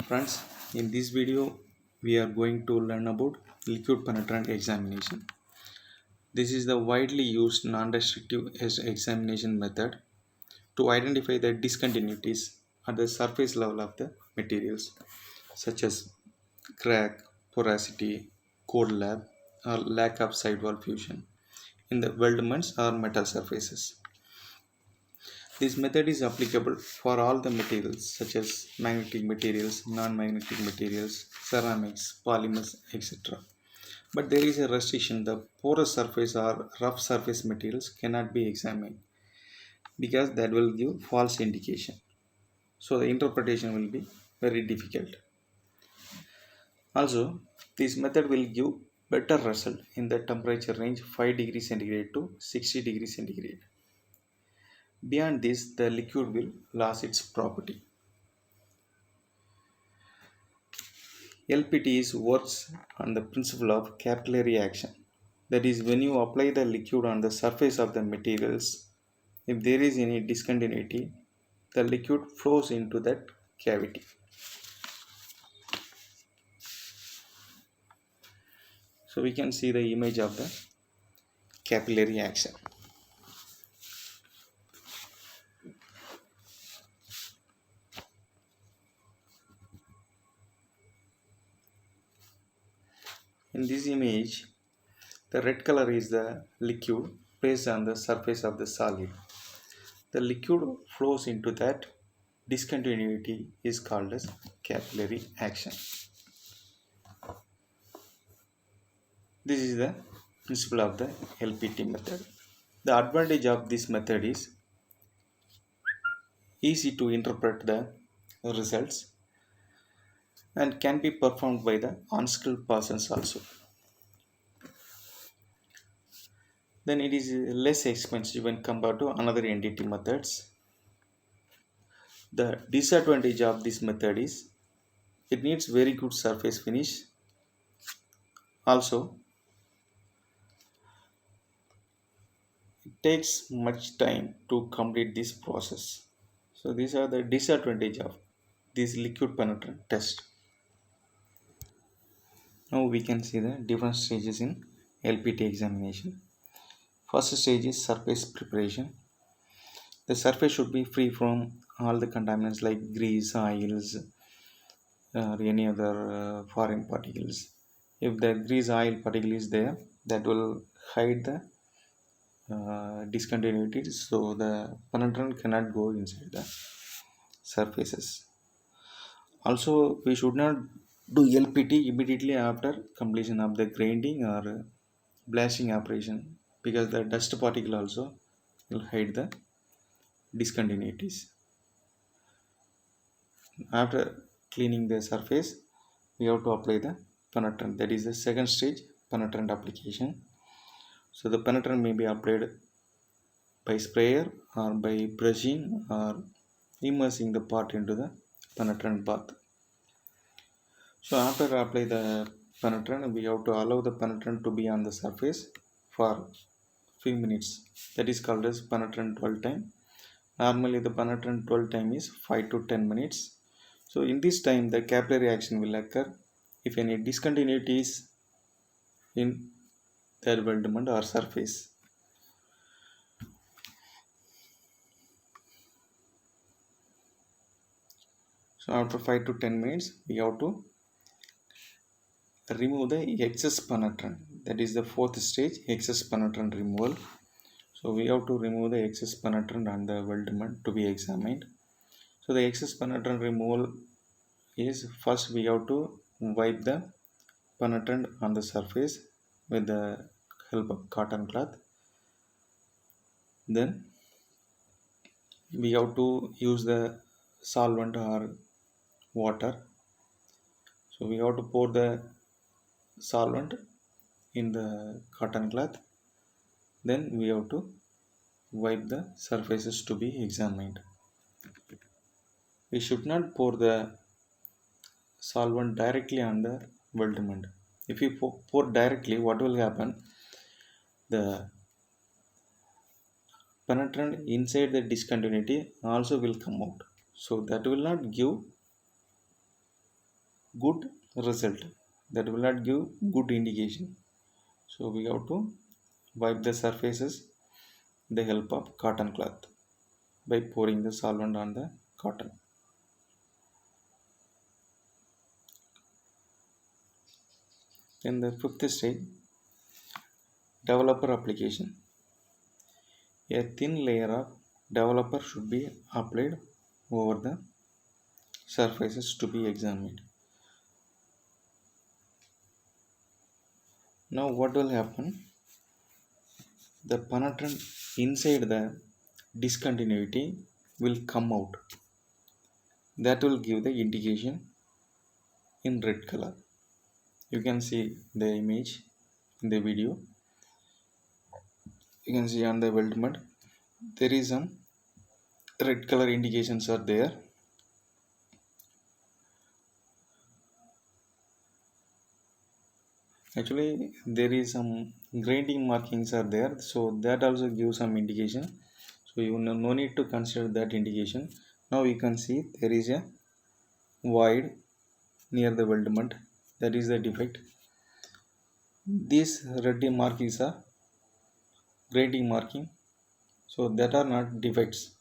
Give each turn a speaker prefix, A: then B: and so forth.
A: Friends, in this video we are going to learn about liquid penetrant examination. This is the widely used non-destructive examination method to identify the discontinuities at the surface level of the materials such as crack, porosity, cold lab or lack of sidewall fusion in the weldments or metal surfaces. This method is applicable for all the materials such as magnetic materials, non-magnetic materials, ceramics, polymers, etc. But there is a restriction: the porous surface or rough surface materials cannot be examined because that will give false indication. So the interpretation will be very difficult. Also, this method will give better result in the temperature range 5 degrees centigrade to 60 degrees centigrade. Beyond this, the liquid will lose its property. LPT works on the principle of capillary action. That is, when you apply the liquid on the surface of the materials, if there is any discontinuity, the liquid flows into that cavity. So we can see the image of the capillary action. In this image, the red color is the liquid placed on the surface of the solid. The liquid flows into that discontinuity is called as capillary action. This is the principle of the LPT method. The advantage of this method is easy to interpret the results and can be performed by the unskilled persons also. Then it is less expensive when compared to another NDT methods. The disadvantage of this method is it needs very good surface finish. Also, it takes much time to complete this process. So these are the disadvantage of this liquid penetrant test. Now we can see the different stages in LPT examination. First stage is surface preparation. The surface should be free from all the contaminants like grease, oils, or any other foreign particles. If the grease oil particle is there, that will hide the discontinuities, so the penetrant cannot go inside the surfaces. Also, we should not do LPT immediately after completion of the grinding or blasting operation because the dust particle also will hide the discontinuities. After cleaning the surface, we have to apply the penetrant. That is the second stage, penetrant application. So the penetrant may be applied by sprayer or by brushing or immersing the part into the penetrant bath. So after apply the penetrant, we have to allow the penetrant to be on the surface for few minutes. That is called as penetrant dwell time. Normally the penetrant dwell time is 5 to 10 minutes. So in this time the capillary action will occur if any discontinuities in the weldment or surface. So after 5 to 10 minutes we have to remove the excess penetrant. That is the fourth stage, excess penetrant removal. So we have to remove the excess penetrant on the weldment to be examined. So the excess penetrant removal is, first we have to wipe the penetrant on the surface with the help of cotton cloth. Then we have to use the solvent or water. So we have to pour the solvent in the cotton cloth. Then we have to wipe the surfaces to be examined. We should not pour the solvent directly on the weldment. If you pour directly, what will happen? The penetrant inside the discontinuity also will come out. So that will not give good result, that will not give good indication. So we have to wipe the surfaces with the help of cotton cloth by pouring the solvent on the cotton. Then the fifth stage, developer application. A thin layer of developer should be applied over the surfaces to be examined. Now what will happen? The penetrant inside the discontinuity will come out. That will give the indication in red color. You can see the image in the video. You can see on the weldment there is some red color indications are there. Actually there is some grinding markings are there, so that also gives some indication. So you no need to consider that indication. Now you can see there is a void near the weldment, that is the defect. These red markings are grinding marking, so that are not defects.